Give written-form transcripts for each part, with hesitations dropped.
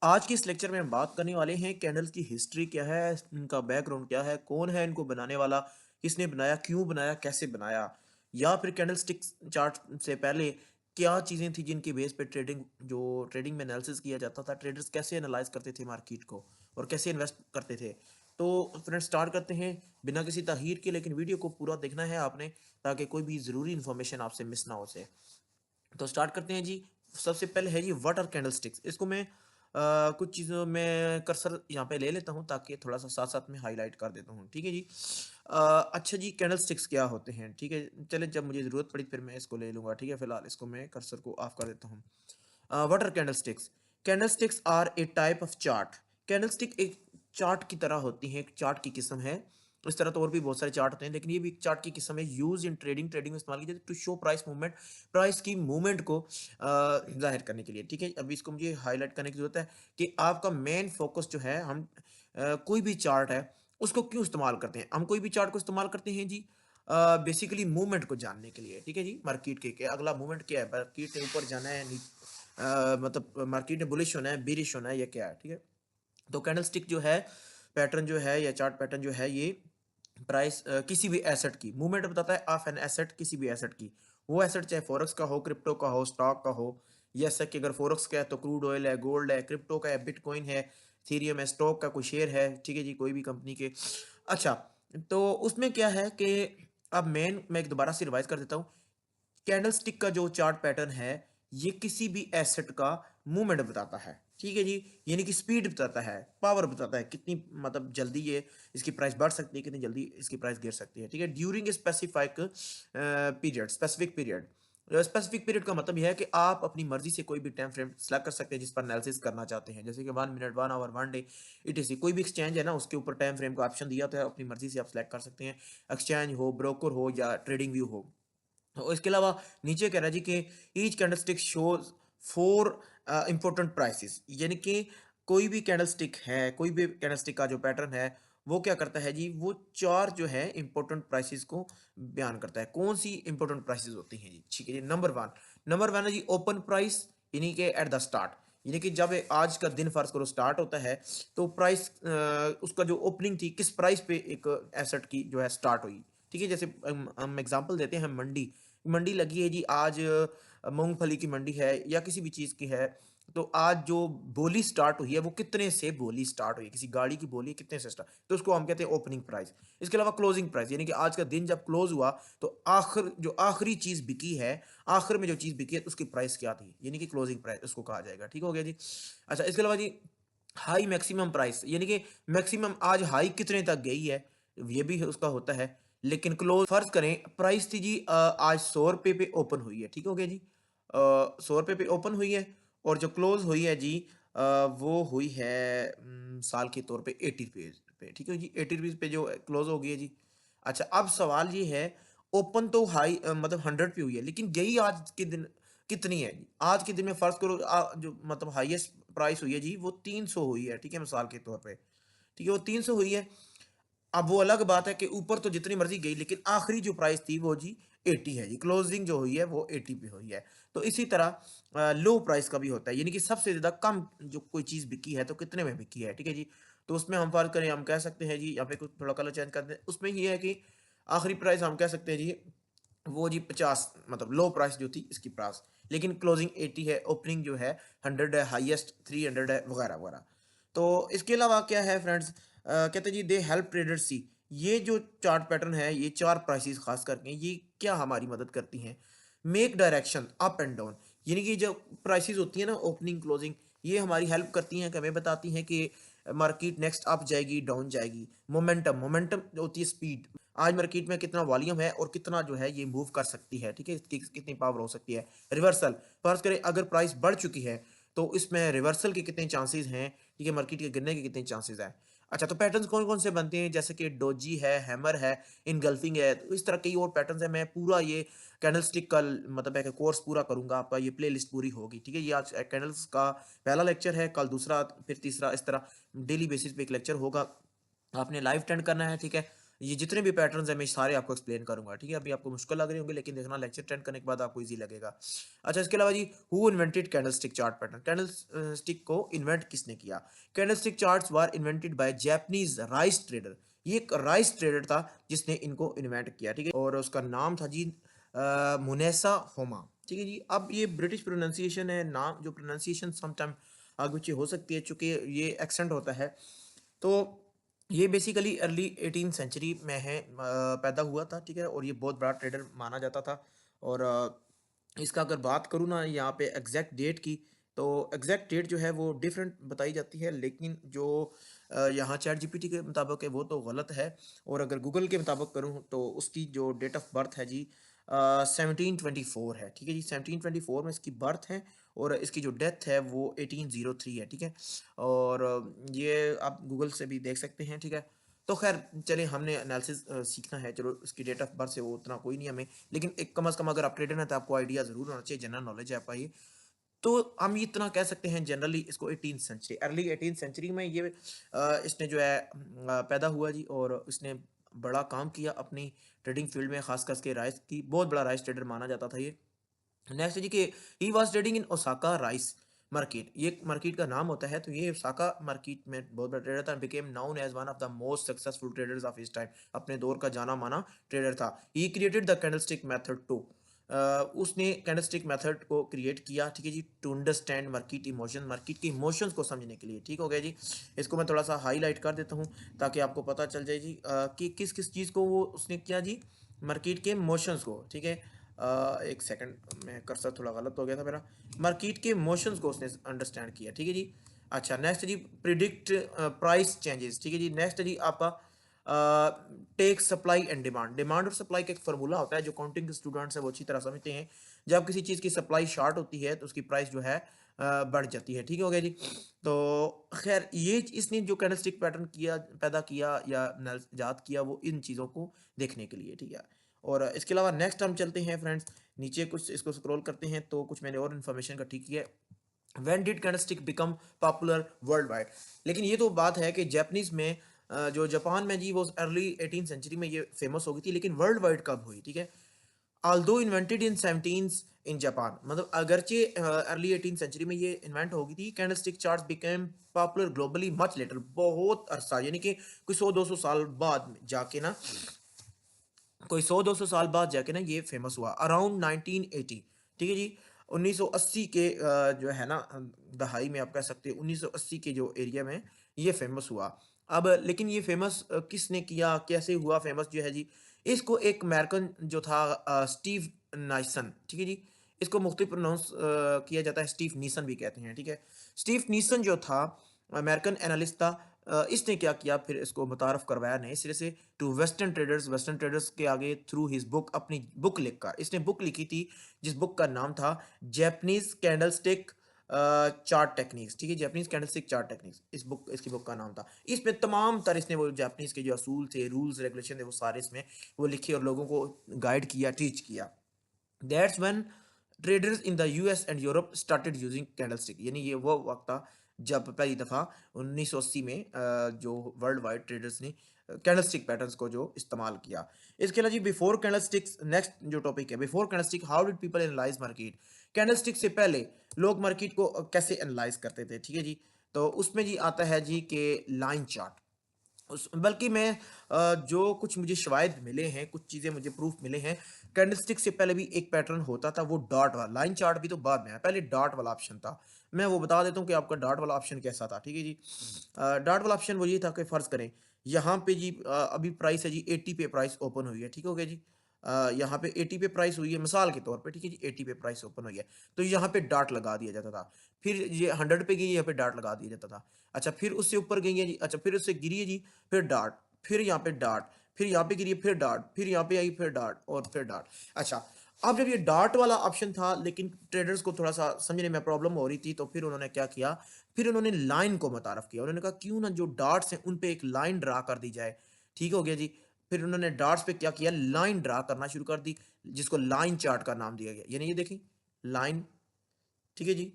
आज के इस लेक्चर में हम बात करने वाले हैं कैंडल्स की हिस्ट्री क्या है, इनका बैकग्राउंड क्या है, कौन है इनको बनाने वाला, किसने बनाया, क्यों बनाया, कैसे बनाया, या फिर कैंडल स्टिक चार्ट से पहले क्या चीज़ें थी जिनकी बेस पे ट्रेडिंग में एनालिसिस किया जाता था, ट्रेडर्स कैसे एनालाइज करते थे मार्केट को और कैसे इन्वेस्ट करते थे। तो फ्रेंड्स स्टार्ट करते हैं बिना किसी ताहीर के, लेकिन वीडियो को पूरा देखना है आपने ताकि कोई भी ज़रूरी इन्फॉर्मेशन आपसे मिस ना हो से। तो स्टार्ट करते हैं जी। सबसे पहले है जी व्हाट आर कैंडलस्टिक्स। इसको मैं कुछ चीज़ों में कर्सर यहाँ पे ले लेता हूँ ताकि थोड़ा सा साथ साथ में हाईलाइट कर देता हूँ। ठीक है जी। अच्छा जी, कैंडलस्टिक्स क्या होते हैं? ठीक है, चले जब मुझे ज़रूरत पड़ी फिर मैं इसको ले लूँगा। ठीक है, फिलहाल इसको मैं कर्सर को ऑफ कर देता हूँ। What are candlesticks? Candlesticks are a type of chart. Candlestick एक चार्ट की तरह होती है, एक चार्ट की किस्म है। इस तरह तो और भी बहुत सारे चार्ट होते हैं, लेकिन ये भी एक चार्ट की किस्म है। यूज इन ट्रेडिंग में इस्तेमाल की जाती है to show price movement, price की मूवमेंट को जाहिर करने के लिए। ठीक है, अभी इसको मुझे हाईलाइट करने की जरूरत है कि आपका मेन फोकस जो है, हम कोई भी चार्ट है उसको क्यों इस्तेमाल करते हैं। हम कोई भी चार्ट को इस्तेमाल करते हैं जी बेसिकली मूवमेंट को जानने के लिए। ठीक है जी, मार्केट के अगला मूवमेंट क्या है, मार्केट ने ऊपर जाना है, मतलब मार्केट ने बुलिश होना है, बेरिश होना है, या क्या है। ठीक है, तो कैंडलस्टिक जो है, पैटर्न जो है या चार्ट पैटर्न जो है, ये प्राइस किसी भी एसेट की मूवमेंट बताता है ऑफ एन एसेट, किसी भी एसेट की। वो एसेट चाहे फॉरेक्स का हो, क्रिप्टो का हो, स्टॉक का हो। जैसा कि अगर फॉरेक्स का है तो क्रूड ऑयल है, गोल्ड है, क्रिप्टो का है बिटकॉइन है, थीरियम है, स्टॉक का कोई शेयर है। ठीक है जी, कोई भी कंपनी के। अच्छा, तो उसमें क्या है कि अब मैं एक दोबारा से रिवाइज कर देता हूँ। कैंडलस्टिक का जो चार्ट पैटर्न है, ये किसी भी एसेट का मूवमेंट बताता है। ठीक है जी, यानी कि स्पीड बताता है, पावर बताता है, कितनी मतलब जल्दी ये इसकी प्राइस बढ़ सकती है, कितनी जल्दी इसकी प्राइस गिर सकती है। ठीक है, during specific period, specific period. Specific period का मतलब यह है कि आप अपनी मर्जी से कोई भी टाइम फ्रेम सेलेक्ट कर सकते हैं जिस पर एनालिसिस करना चाहते हैं, जैसे कि 1 मिनट, 1 आवर, 1 डे, इटीसी। कोई भी एक्सचेंज है ना, उसके ऊपर टाइम फ्रेम का ऑप्शन दिया तो है, अपनी मर्जी से आप सेलेक्ट कर सकते हैं। एक्सचेंज हो, ब्रोकर हो, या ट्रेडिंग व्यू हो। और इसके अलावा नीचे कह रहा है जी कि each candlestick shows 4 important prices, यानी कि कोई भी कैंडलस्टिक है, कोई भी कैंडलस्टिक का जो पैटर्न है, वो क्या करता है जी, वो 4 जो है इंपॉर्टेंट प्राइसेस को बयान करता है। कौन सी इंपॉर्टेंट प्राइसेस होती हैं जी? ठीक है जी, नंबर वन है जी ओपन प्राइस, यानी कि एट द स्टार्ट। यानी कि जब आज का दिन फर्ज करो स्टार्ट होता है, तो प्राइस उसका जो ओपनिंग थी, किस प्राइस पे एक एसेट की जो है स्टार्ट हुई। ठीक है, जैसे हम एग्जांपल देते हैं, मंडी मंडी लगी है जी आज, मूंगफली की मंडी है या किसी भी चीज़ की है। तो आज जो बोली स्टार्ट हुई है, वो कितने से बोली स्टार्ट हुई है, किसी गाड़ी की बोली कितने से स्टार्ट, तो उसको हम कहते हैं ओपनिंग प्राइस। इसके अलावा क्लोजिंग प्राइस, यानी कि आज का दिन जब क्लोज हुआ, तो जो आखिरी चीज़ बिकी है, आखिर में जो चीज़ बिकी है, उसकी प्राइस क्या थी, यानी कि क्लोजिंग प्राइस उसको कहा जाएगा। ठीक हो गया जी। अच्छा, इसके अलावा जी हाई मैक्सिमम प्राइस, यानी कि मैक्सिमम आज हाई कितने तक गई है, ये भी उसका होता है। लेकिन क्लोज फर्ज करें, प्राइस थी जी आज 100 रुपये पे ओपन हुई है। ठीक हो गया जी, 100 रुपये पे ओपन हुई है, और जो क्लोज हुई है जी वो हुई है साल के तौर पे 80 रुपीज़ पे। ठीक है जी, 80 रुपीज़ पे जो क्लोज हो गई है जी। अच्छा, अब सवाल ये है, ओपन तो हाई मतलब 100 पे हुई है, लेकिन यही आज के दिन कितनी है जी? आज के दिन में फर्ज करो जो मतलब हाईएस्ट प्राइस हुई है जी, वो 300 हुई है। ठीक है, मिसाल के तौर पे। ठीक है, वो 300 हुई है। अब वो अलग बात है कि ऊपर तो जितनी मर्जी गई, लेकिन आखिरी जो प्राइस थी वो जी 80 है जी, क्लोजिंग जो हुई है वो 80 पे हुई है। तो इसी तरह लो प्राइस का भी होता है, यानी कि सबसे ज्यादा कम जो कोई चीज बिकी है तो कितने में बिकी है। ठीक है जी, तो उसमें हम फर्क करें, हम कह सकते हैं जी, यहाँ पे कुछ थोड़ा कलर चेंज कर दें, उसमें ये है कि आखिरी प्राइस हम कह सकते हैं जी, वो जी 50, मतलब लो प्राइस जो थी इसकी प्राइस, लेकिन क्लोजिंग 80 है, ओपनिंग जो है 100 है, हाईएस्ट 300 है, वगैरह वगैरह। तो इसके अलावा क्या है फ्रेंड्स, कहते हैं जी दे हेल्प ट्रेडर सी। ये जो चार्ट पैटर्न है, ये 4 प्राइसेस खास करके ये क्या हमारी मदद करती हैं, make direction up and down. यानी कि जो प्राइसेस होती है ना, ओपनिंग क्लोजिंग, ये हमारी हेल्प करती हैं कि हमें बताती हैं कि मार्केट नेक्स्ट अप जाएगी, डाउन जाएगी। मोमेंटम मोमेंटम जो होती है स्पीड, आज मार्केट में कितना वॉल्यूम है और कितना जो है ये मूव कर सकती है। ठीक है, इसकी कितनी पावर हो सकती है। रिवर्सल, फर्ज करें अगर प्राइस बढ़ चुकी है, तो इसमें रिवर्सल के कितने चांसेस हैं। ठीक है, मार्केट के गिरने के कितने चांसेस हैं। अच्छा, तो पैटर्न्स कौन कौन से बनते हैं, जैसे कि डोजी है, हैमर है, इनगल्फिंग है, तो इस तरह कई और पैटर्न्स हैं। मैं पूरा ये कैंडलस्टिक का मतलब है कि कोर्स पूरा करूंगा, आपका ये प्ले लिस्ट पूरी होगी। ठीक है, ये आज कैंडल्स का पहला लेक्चर है, कल दूसरा, फिर तीसरा, इस तरह डेली बेसिस पे एक लेक्चर होगा, आपने लाइव अटेंड करना है। ठीक है, ये जितने भी पैटर्न्स हैं मैं सारे आपको एक्सप्लेन करूँगा, ठीक है? अभी आपको मुश्किल लग रही होंगी लेकिन देखना लेक्चर अटेंड करने के बाद आपको ईज़ी लगेगा। अच्छा इसके अलावा जी who invented candlestick chart pattern? Stick को इन्वेंट किसने किया? Candlestick charts were invented by Japanese rice trader. ये एक राइस ट्रेडर था जिसने इनको इन्वेंट किया, ठीक है? और उसका नाम था जी मुनेसा होमा, ठीक है जी? अब ये ब्रिटिश प्रोनंसिएशन है, नाम जो प्रोनंसिएशन समटाइम आगे-पीछे हो सकती है चूँकि ये एक्सेंट होता है। तो ये बेसिकली अर्ली 18th सेंचुरी में है, पैदा हुआ था, ठीक है? और ये बहुत बड़ा ट्रेडर माना जाता था। और इसका अगर बात करूँ ना यहाँ पे एग्जैक्ट डेट की, तो एग्जैक्ट डेट जो है वो डिफरेंट बताई जाती है, लेकिन जो यहाँ चैट जीपीटी के मुताबिक है वो तो गलत है। और अगर गूगल के मुताबिक करूँ तो उसकी जो डेट ऑफ बर्थ है जी 1724 है, ठीक है जी? 1724 में इसकी बर्थ है और इसकी जो डेथ है वो 1803 है, ठीक है? और ये आप गूगल से भी देख सकते हैं, ठीक है? तो ख़ैर चलिए हमने एनालिसिस सीखना है, चलो उसकी डेट ऑफ बर्थ से वो उतना कोई नहीं हमें, लेकिन एक कम से कम अगर आप ट्रेडर हैं तो आपको आइडिया ज़रूर होना चाहिए, जनरल नॉलेज है आपका ये। तो हम इतना कह सकते हैं जनरली इसको 18th century, early 18th century में ये इसने जो है पैदा हुआ जी। और इसने बड़ा काम किया अपनी ट्रेडिंग फील्ड में, ख़ास कर के राइस की, बहुत बड़ा राइस ट्रेडर माना जाता था ये। नेक्स्ट जी कि he was trading in Osaka rice market, ये मार्केट का नाम होता है। तो ये ओसाका मार्केट में बहुत बड़ा ट्रेडर था, became known as one of the most successful traders of his time, अपने दौर का जाना माना ट्रेडर था। He created the candlestick method to, उसने कैंडलस्टिक मेथड को क्रिएट किया, ठीक है जी, to understand market emotion, market के इमोशंस को समझने के लिए, ठीक हो गया जी। इसको मैं थोड़ा सा हाईलाइट कर देता हूँ ताकि आपको पता चल जाए जी कि किस किस चीज़ को वो उसने किया जी, मार्केट के इमोशंस को, ठीक है? एक सेकंड मैं कर्सर थोड़ा गलत हो गया था मेरा, मार्केट के इमोशंस को उसने अंडरस्टैंड किया, ठीक है जी। अच्छा नेक्स्ट जी प्रिडिक्ट प्राइस चेंजेस, ठीक है जी। नेक्स्ट जी आपका take supply and demand, demand और सप्लाई का एक फार्मूला होता है जो काउंटिंग के स्टूडेंट्स हैं वो अच्छी तरह समझते हैं। जब किसी चीज़ की सप्लाई शॉर्ट होती है तो उसकी प्राइस जो है बढ़ जाती है, ठीक हो गया जी। तो खैर ये इसने जो कैंडलस्टिक पैटर्न किया, पैदा किया या इजाद किया वो इन चीज़ों को देखने के लिए, ठीक है। और इसके अलावा नेक्स्ट हम चलते हैं फ्रेंड्स, नीचे कुछ इसको स्क्रॉल करते हैं तो कुछ मैंने और इन्फॉर्मेशन का ठीक किया है। When did candlestick become popular world wide? लेकिन ये तो बात है कि जापानीज में जो जापान में जी वो अर्ली 18th सेंचुरी में ये फेमस हो गई थी, लेकिन वर्ल्ड वाइड कब हुई, ठीक है? Although invented in 17 in Japan, मतलब अगरचे अर्ली 18th सेंचुरी में ये इन्वेंट हो गई थी, candlestick charts became popular globally much later, बहुत अरसा यानी कि कोई 100-200 साल बाद जाके ना, कोई 100-200 साल बाद जाके ना ये फेमस हुआ, अराउंड 1980, ठीक है जी। 1980 के जो है ना दहाई में आप कह सकते हैं 1980 के जो एरिया में ये फेमस हुआ। अब लेकिन ये फेमस किसने किया, कैसे हुआ फेमस जो है जी, इसको एक अमेरिकन जो था स्टीव नाइसन, ठीक है जी। इसको मुख्तलिफ प्रोनाउंस किया जाता है, स्टीव नीसन भी कहते हैं, ठीक है। स्टीव नीसन जो था अमेरिकन एनालिस्ट था, इसने क्या किया फिर इसको मुतारफ़ करवाया नए सिरे से to western traders, western traders के आगे थ्रू हिज बुक, अपनी बुक लिखकर इसने बुक लिखी थी जिस बुक का नाम था जैपनीज कैंडलस्टिक चार्ट टेक्निक्स, ठीक है, जैपनीज कैंडलस्टिक चार्ट टेक्निक्स, इस बुक इसकी बुक का नाम था। इसमें तमाम तरह इसने वो जापानीज के जो असूल थे, रूल्स रेगुलेशन थे, वो सारे इसमें वो लिखे और लोगों को गाइड किया, टीच किया। That's when traders in the US and Europe started using candlestick, यानी ये वो वक्त था जब पहली दफ़ा 1980 में जो वर्ल्ड वाइड ट्रेडर्स ने कैंडलस्टिक पैटर्न्स को जो इस्तेमाल किया। इसके अलावा जी बिफोर कैंडलस्टिक्स, नेक्स्ट जो टॉपिक है before candlestick, how did people analyse market? Candlestick से पहले लोग मार्केट को कैसे एनालाइज करते थे, ठीक है जी। तो उसमें जी आता है जी के लाइन चार्ट, उस बल्कि मैं जो कुछ मुझे शवाहिद मिले हैं, कुछ चीज़ें मुझे प्रूफ मिले हैं, कैंडलस्टिक से पहले भी एक पैटर्न होता था, वो डॉट वाला, लाइन चार्ट भी तो बाद में आया, पहले डॉट वाला ऑप्शन था। मैं वो बता देता हूँ कि आपका डॉट वाला ऑप्शन कैसा था, ठीक है जी। डॉट वाला ऑप्शन वो ये था कि फ़र्ज़ करें यहाँ पे जी अभी प्राइस है जी 80 पे प्राइस ओपन हुई है, ठीक हो गया जी। यहाँ पे 80 पे प्राइस हुई है मिसाल के तौर पे, ठीक है जी, 80 पे प्राइस ओपन हुई है, तो यहाँ पे डॉट लगा दिया जाता था। फिर ये 100 पे गई, यहाँ पे डॉट लगा दिया जाता था। अच्छा फिर उससे ऊपर गई है जी, अच्छा फिर उससे गिरी है जी, फिर डॉट, फिर यहाँ पे डॉट, फिर यहाँ पे गिरी है, फिर डॉट, फिर यहाँ पे आई, फिर डॉट और फिर डॉट। अच्छा अब जब ये डॉट वाला ऑप्शन था लेकिन ट्रेडर्स को थोड़ा सा समझने में प्रॉब्लम हो रही थी, तो फिर उन्होंने क्या किया, फिर उन्होंने लाइन को मुतारफ किया, उन्होंने कहा क्यों ना जो डॉट्स हैं उन पे एक लाइन ड्रा कर दी जाए, ठीक हो गया जी। फिर उन्होंने डॉट्स पे क्या किया, लाइन ड्रा करना शुरू कर दी, जिसको लाइन चार्ट का नाम दिया गया, यानी ये देखिए लाइन, ठीक है जी।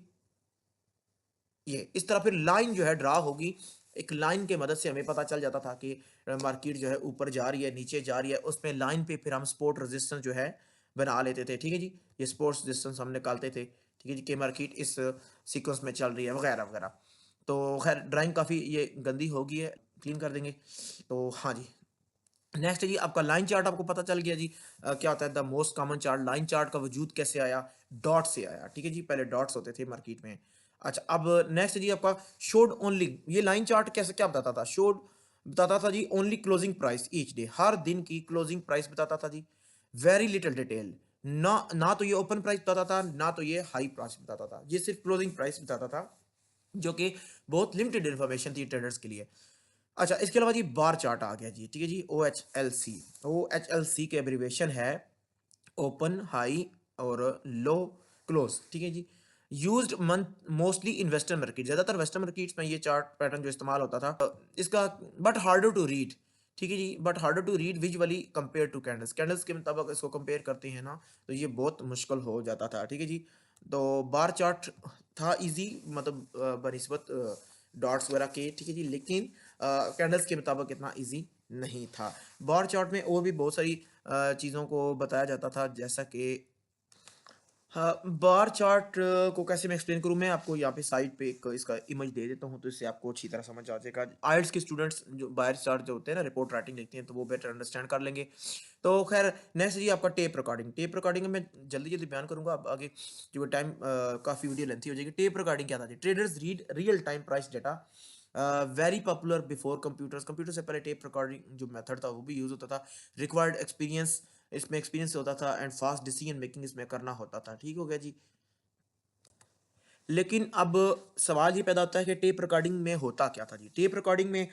ये इस तरह फिर लाइन जो है ड्रा होगी एक लाइन के मदद से हमें पता चल जाता था कि मार्केट जो है ऊपर जा रही है, नीचे जा रही है, उसमें लाइन पे फिर हम सपोर्ट रेजिस्टेंस जो है बना लेते थे, ठीक है जी। ये सपोर्ट रेजिस्टेंस हम निकालते थे, ठीक है जी, कि मार्केट इस सीक्वेंस में चल रही है वगैरह वगैरह। तो खैर ड्राइंग काफ़ी ये गंदी हो गई है, क्लीन कर देंगे। तो हाँ जी, नेक्स्ट है जी आपका लाइन चार्ट। आपको पता चल गया जी क्या होता है the most common chart. Line chart का वजूद कैसे आया? डॉट से आया, ठीक है जी, पहले डॉट्स होते थे मार्केट में। अच्छा, अब नेक्स्ट है जी आपका शोड ओनली। ये लाइन चार्ट कैसे क्या बताता था? शोड बताता था जी only closing price each day, हर दिन की क्लोजिंग प्राइस बताता था जी। वेरी लिटिल डिटेल, ना ना तो ये ओपन प्राइस बताता था, ना तो ये हाई प्राइस बताता था, ये सिर्फ क्लोजिंग प्राइस बताता था, जो कि बहुत लिमिटेड इन्फॉर्मेशन थी ट्रेडर्स के लिए। अच्छा, इसके अलावा जी बार चार्ट आ गया जी, ठीक है जी, O H L C. O H L C के एब्रीवेशन है ओपन, हाई और लो, क्लोज, ठीक है जी। Used month mostly in western market, ज़्यादातर वेस्टर्न मार्केट्स में ये चार्ट पैटर्न जो इस्तेमाल होता था। इसका बट हार्डर टू रीड, ठीक है जी, but harder to read visually compare to candles. Candles के मुताबिक इसको कंपेयर करते हैं ना, तो ये बहुत मुश्किल हो जाता था, ठीक है जी। तो बार चार्ट था इजी, मतलब बनिस्बत डॉट्स वगैरह के, ठीक है जी, लेकिन कैंडल्स के मुताबिक इतना इजी नहीं था। बार चार्ट में और भी बहुत सारी चीज़ों को बताया जाता था, जैसा कि हाँ, बार चार्ट को कैसे मैं एक्सप्लेन करूँ? मैं आपको यहाँ पे साइड पे एक इसका इमेज दे देता हूँ, तो इससे आपको अच्छी तरह समझ आ जाएगा। आइल्स के स्टूडेंट्स जो बार चार्ट जो होते हैं ना, रिपोर्ट राइटिंग लिखते हैं, तो वो बेटर अंडरस्टैंड कर लेंगे। तो खैर नेक्स्ट जी आपका टेप रिकॉर्डिंग। टेप रिकॉर्डिंग में मैं जल्दी जल्दी बयान करूंगा, अब आगे जो टाइम काफ़ी वीडियो लेंथी हो जाएगी। टेप रिकॉर्डिंग क्या था जी? Traders read real time price data, very popular before computers. Computer से पहले टेप रिकॉर्डिंग जो मेथड था वो भी यूज़ होता था। रिक्वायर्ड एक्सपीरियंस, इसमें एक्सपीरियंस होता था, एंड फास्ट डिसीजन मेकिंग इसमें करना होता था, ठीक हो गया जी। लेकिन अब सवाल ये पैदा होता है कि टेप रिकॉर्डिंग में होता क्या था जी? टेप रिकॉर्डिंग में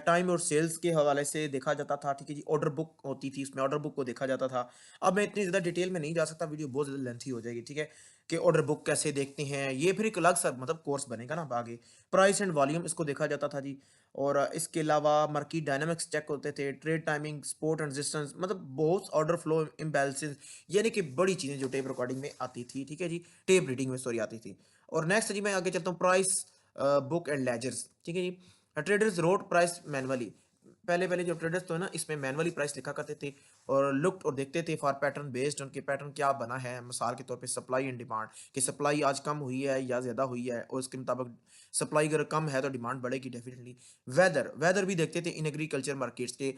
टाइम और सेल्स के हवाले से देखा जाता था, ठीक है जी। ऑर्डर बुक होती थी, इसमें ऑर्डर बुक को देखा जाता था। अब मैं इतनी ज़्यादा डिटेल में नहीं जा सकता, वीडियो बहुत ज़्यादा लेंथी हो जाएगी, ठीक है, कि ऑर्डर बुक कैसे देखते हैं, ये फिर एक अलग सा मतलब कोर्स बनेगा ना अब आगे। प्राइस एंड वॉल्यूम इसको देखा जाता था जी। और इसके अलावा मार्केट डायनामिक्स चेक होते थे, trade timing, support and resistance, मतलब बहुत ऑर्डर फ्लो इम्बैलेंसेस, यानी कि बड़ी चीज़ें जो टेप रिकॉर्डिंग में आती थी, ठीक है जी, टेप रीडिंग में सॉरी आती थी। और नेक्स्ट जी मैं आगे चलता हूँ, प्राइस बुक एंड लेजर्स, ठीक है जी। Traders read price manually. पहले पहले जो ट्रेडर्स तो है ना, इसमें मैनुअली प्राइस लिखा करते थे, और लुक्ड और देखते थे फॉर पैटर्न, बेस्ड उनके पैटर्न क्या बना है, मिसाल के तौर पे सप्लाई एंड डिमांड, कि सप्लाई आज कम हुई है या ज़्यादा हुई है, और उसके मुताबिक सप्लाई अगर कम है तो डिमांड बढ़ेगी डेफिनेटली। वेदर, वेदर भी देखते थे इन एग्रीकल्चर मार्केट्स के।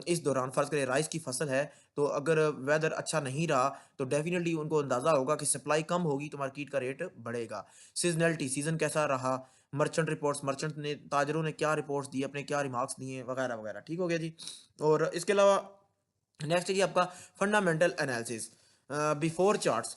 इस दौरान फर्ज करें राइस की फसल है, तो अगर वेदर अच्छा नहीं रहा तो डेफिनेटली उनको अंदाज़ा होगा कि सप्लाई कम होगी तो मार्केट का रेट बढ़ेगा। सीज़नैलिटी, सीज़न कैसा रहा, मर्चेंट रिपोर्ट्स, मर्चेंट ने, ताजरों ने क्या रिपोर्ट्स दी, अपने क्या रिमार्क्स दिए वगैरह वगैरह, ठीक हो गया जी। और इसके अलावा नेक्स्ट है जी आपका fundamental analysis before charts.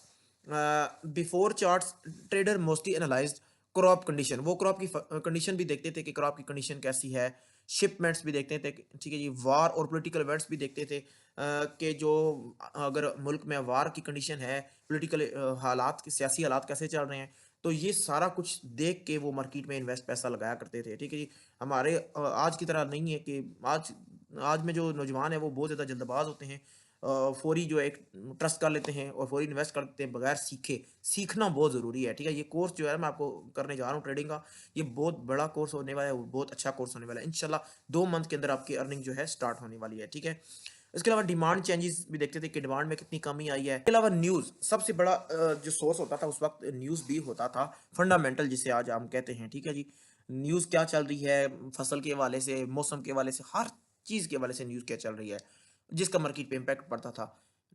Before charts trader mostly analysed crop condition, वो क्रॉप की कंडीशन भी देखते थे कि क्रॉप की कंडीशन कैसी है। शिपमेंट्स भी देखते थे, ठीक है जी। वार और पॉलिटिकल इवेंट्स भी देखते थे, कि जो अगर मुल्क में वार की कंडीशन है, पॉलिटिकल हालात, सियासी हालात कैसे चल रहे हैं, तो ये सारा कुछ देख के वो मार्केट में इन्वेस्ट पैसा लगाया करते थे, ठीक है जी। हमारे आज की तरह नहीं है कि आज आज में जो नौजवान है वो बहुत ज़्यादा जल्दबाज होते हैं, फौरी जो है एक ट्रस्ट कर लेते हैं और फौरी इन्वेस्ट कर देते हैं बगैर सीखे। सीखना बहुत ज़रूरी है, ठीक है। ये कोर्स जो है मैं आपको करने जा रहा हूँ ट्रेडिंग का, ये बहुत बड़ा कोर्स होने वाला है, वो बहुत अच्छा कोर्स होने वाला है इंशाल्लाह। 2 मंथ के अंदर आपकी अर्निंग जो है स्टार्ट होने वाली है, ठीक है। इसके अलावा डिमांड चेंजेस भी देखते थे कि डिमांड में कितनी कमी आई है। इसके अलावा न्यूज़ सबसे बड़ा जो सोर्स होता था उस वक्त, न्यूज़ भी होता था फंडामेंटल, जिसे आज हम कहते हैं, ठीक है जी। न्यूज़ क्या चल रही है, फसल के हवाले से, मौसम के हवाले से, हर चीज़ के हवाले से न्यूज़ क्या चल रही है, जिसका मार्केट पे इम्पैक्ट पड़ता था।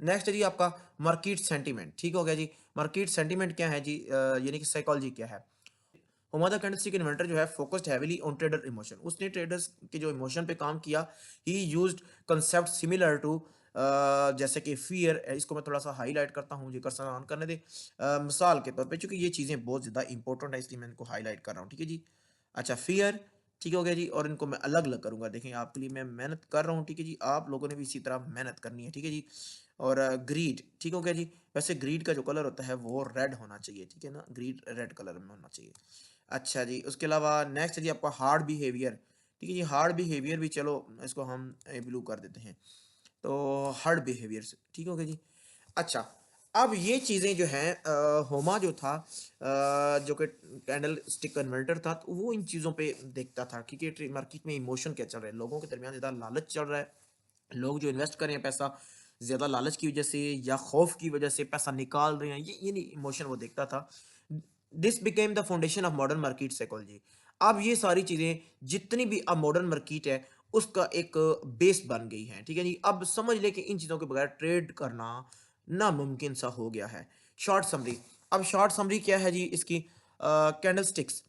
नेक्स्ट है जी आपका मार्केट सेंटीमेंट, ठीक हो गया जी। मार्केट सेंटीमेंट क्या है जी? यानी कि साइकोलॉजी क्या है? हुमादा कैंडलस्टिक इन्वेंटर जो है focused heavily on trader emotion, उसने ट्रेडर्स के जो इमोशन पे काम किया। He used concept similar to, जैसे कि फियर, इसको मैं थोड़ा सा हाईलाइट करता हूँ, जी कर्सर ऑन करने दे। मिसाल के तौर पे, चूंकि ये चीज़ें बहुत ज़्यादा इंपॉर्टेंट है इसलिए मैं इनको हाईलाइट कर रहा हूँ, ठीक है जी। अच्छा, फियर, ठीक हो गया जी, और इनको मैं अलग अलग करूंगा, देखें आपके लिए मैं मेहनत कर रहा हूँ, ठीक है जी, आप लोगों ने भी इसी तरह मेहनत करनी है, ठीक है जी। और ग्रीड, ठीक हो गया जी। वैसे ग्रीड का जो कलर होता है वो रेड होना चाहिए, ठीक है ना, ग्रीड रेड कलर में होना चाहिए। अच्छा जी, उसके अलावा नेक्स्ट है जी आपका हार्ड बिहेवियर, ठीक है जी। हार्ड बिहेवियर भी चलो इसको हम ब्लू कर देते हैं, तो हार्ड बिहेवियर, ठीक हो गया जी। अच्छा, अब ये चीज़ें जो हैं होमा जो था जो कि कैंडल स्टिक कन्वर्टर था, तो वो इन चीज़ों पे देखता था कि ट्रेड मार्केट में इमोशन क्या चल रहा है, लोगों के दरमियान ज़्यादा लालच चल रहा है, लोग जो इन्वेस्ट कर रहे हैं पैसा ज़्यादा लालच की वजह से या खौफ की वजह से पैसा निकाल रहे हैं, ये नहीं इमोशन वो देखता था। This became the foundation of modern market psychology. अब ये सारी चीज़ें जितनी भी अब मॉडर्न मार्केट है, उसका एक बेस बन गई है, ठीक है जी। अब समझ लें कि इन चीज़ों के बगैर ट्रेड करना नामुमकिन सा हो गया है। शॉर्ट समरी, अब शॉर्ट समरी क्या है जी इसकी? Candlesticks,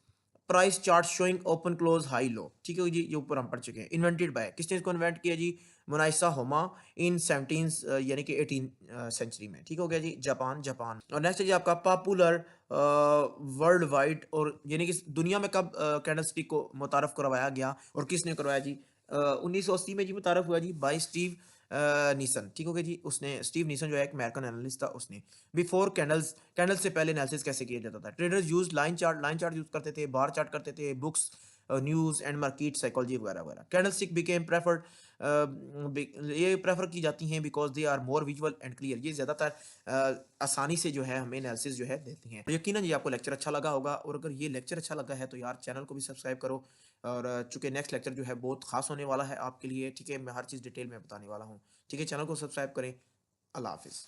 price chart showing open close high low, ठीक है जी, ये ऊपर हम पढ़ चुके हैं। इन्वेंटेड बाय, किसने इसको इन्वेंट किया जी? मोनाइसा होमा इन 17 यानी कि 18 सेंचुरी में, ठीक हो गया जी, जापान जापान। और नेक्स्ट है जी आपका पॉपुलर वर्ल्ड वाइड, और यानी कि दुनिया में कब कैंडलस्टिक को मुतारफ करवाया गया और किसने करवाया जी? 1980 में जी मुतारफ हुआ जी बाय स्टीव नीसन, ठीक हो गया जी। उसने, स्टीव नीसन जो है एक अमेरिकन एनालिस्ट था, उसने बिफोर कैंडल्स, कैंडल से पहले एनालिसिस कैसे किया जाता था? Traders use line chart use करते थे, बार चार्ट करते थे, books, news and market psychology वगैरह वगैरह। कैंडलस्टिक बिकेम प्रेफर्ड, ये प्रेफर की जाती हैं because they are more visual and clear, ये ज़्यादातर आसानी से जो है हमें एनालिसिस जो है देती हैं। यकीनन ये आपको लेक्चर अच्छा लगा होगा, और अगर ये लेक्चर अच्छा लगा है तो यार चैनल को भी सब्सक्राइब करो। और चूंकि नेक्स्ट लेक्चर जो है बहुत खास होने वाला है आपके लिए, ठीक है, मैं हर चीज़ डिटेल में बताने वाला हूँ, ठीक है। चैनल को सब्सक्राइब करें। अल्लाह हाफिज़।